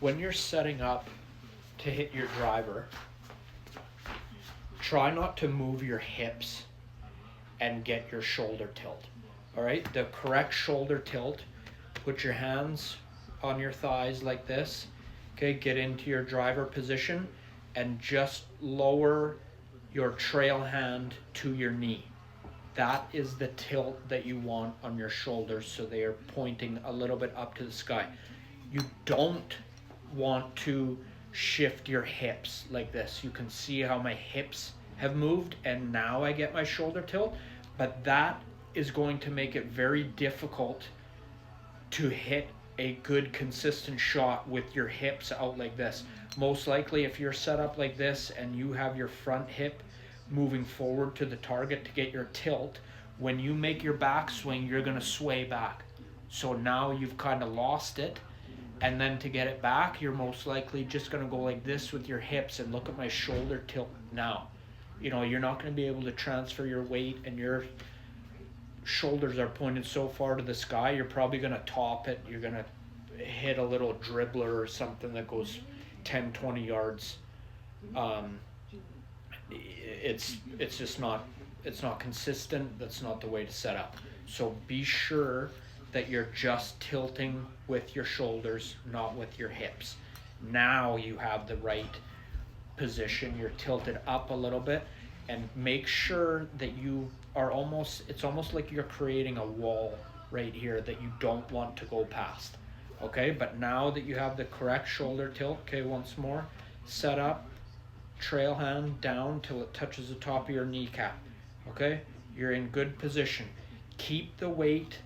when you're setting up to hit your driver, try not to move your hips and get your shoulder tilt. All right, the correct shoulder tilt, put your hands on your thighs like this. Okay, get into your driver position and just lower your trail hand to your knee. That is the tilt that you want on your shoulders, so they are pointing a little bit up to the sky. You don't want to shift your hips like this. You can see how my hips have moved and now I get my shoulder tilt, but that is going to make it very difficult to hit a good consistent shot with your hips out like this. Most likely if you're set up like this and you have your front hip moving forward to the target to get your tilt, when you make your backswing, you're going to sway back. So now you've kind of lost it, and then to get it back, you're most likely just going to go like this with your hips and look at my shoulder tilt now. You know, you're not going to be able to transfer your weight, and your shoulders are pointed so far to the sky, you're probably going to top it. You're going to hit a little dribbler or something that goes 10-20 yards. It's just not, it's not consistent. That's not the way to set up. So be sure that you're just tilting with your shoulders, not with your hips. Now you have the right position. You're tilted up a little bit, and make sure that you are almost, it's almost like you're creating a wall right here that you don't want to go past. Okay, but now that you have the correct shoulder tilt, okay, once more, set up, trail hand down till it touches the top of your kneecap. Okay, you're in good position. Keep the weight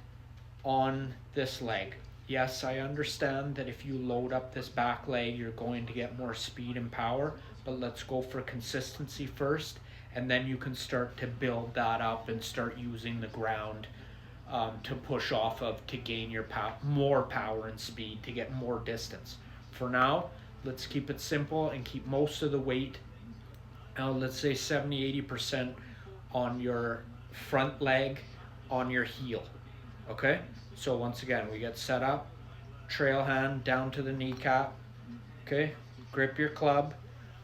on this leg. Yes, I understand that if you load up this back leg, you're going to get more speed and power, but let's go for consistency first, and then you can start to build that up and start using the ground to push off of to gain your more power and speed to get more distance. For now, let's keep it simple and keep most of the weight, let's say 70-80% on your front leg, on your heel. Okay, so once again, we get set up, trail hand down to the kneecap. Okay, grip your club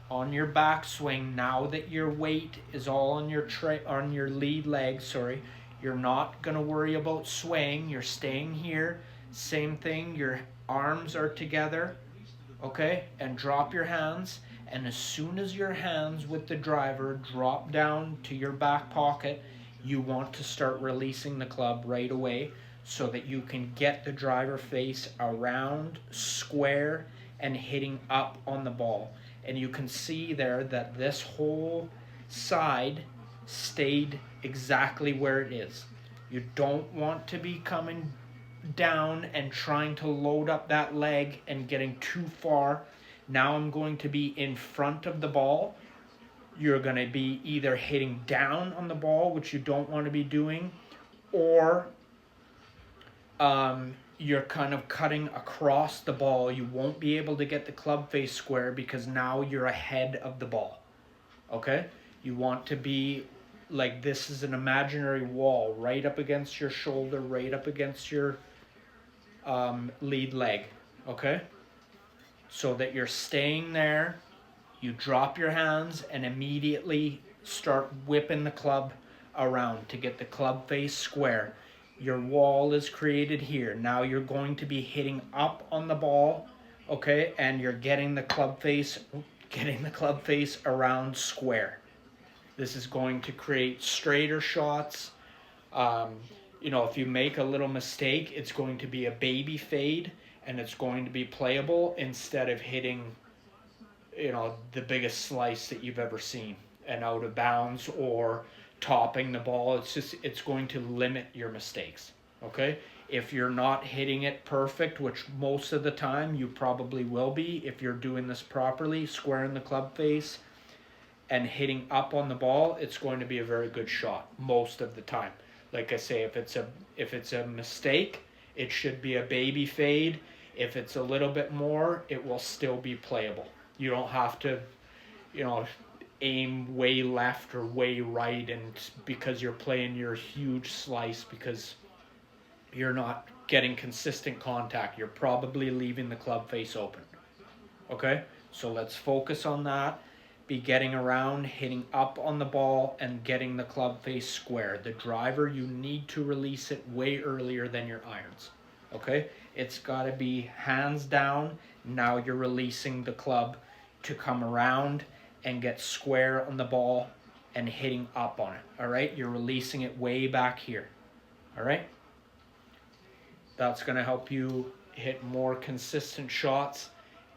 on your backswing. Now that your weight is all on your on your lead leg, you're not going to worry about swaying. You're staying here. Same thing, your arms are together. Okay, and drop your hands, and as soon as your hands with the driver drop down to your back pocket, you want to start releasing the club right away so that you can get the driver face around, square, and hitting up on the ball. And you can see there that this whole side stayed exactly where it is. You don't want to be coming down and trying to load up that leg and getting too far. Now I'm going to be in front of the ball. You're going to be either hitting down on the ball, which you don't want to be doing, or you're kind of cutting across the ball. You won't be able to get the club face square because now you're ahead of the ball. Okay? You want to be like this is an imaginary wall right up against your shoulder, right up against your lead leg. Okay? So that you're staying there. You drop your hands and immediately start whipping the club around to get the club face square. Your wall is created here. Now you're going to be hitting up on the ball, okay, and you're getting the club face around square. This is going to create straighter shots. You know, if you make a little mistake, it's going to be a baby fade, and it's going to be playable instead of hitting, you know, the biggest slice that you've ever seen and out of bounds or topping the ball. It's going to limit your mistakes. Okay, if you're not hitting it perfect, which most of the time you probably will be if you're doing this properly, squaring the club face and hitting up on the ball, it's going to be a very good shot most of the time. Like I say, if it's a mistake, it should be a baby fade. If it's a little bit more, it will still be playable. You don't have to, you know, aim way left or way right and because you're playing your huge slice because you're not getting consistent contact. You're probably leaving the club face open. Okay, so let's focus on that. Be getting around, hitting up on the ball, and getting the club face square. The driver, you need to release it way earlier than your irons. Okay, it's got to be hands down. Now you're releasing the club to come around and get square on the ball and hitting up on it. All right, you're releasing it way back here. All right, that's going to help you hit more consistent shots,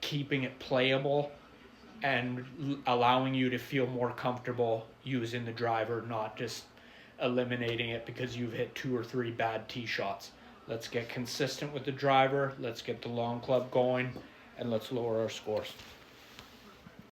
keeping it playable and allowing you to feel more comfortable using the driver, not just eliminating it because you've hit 2 or 3 bad tee shots. Let's get consistent with the driver, let's get the long club going, and let's lower our scores.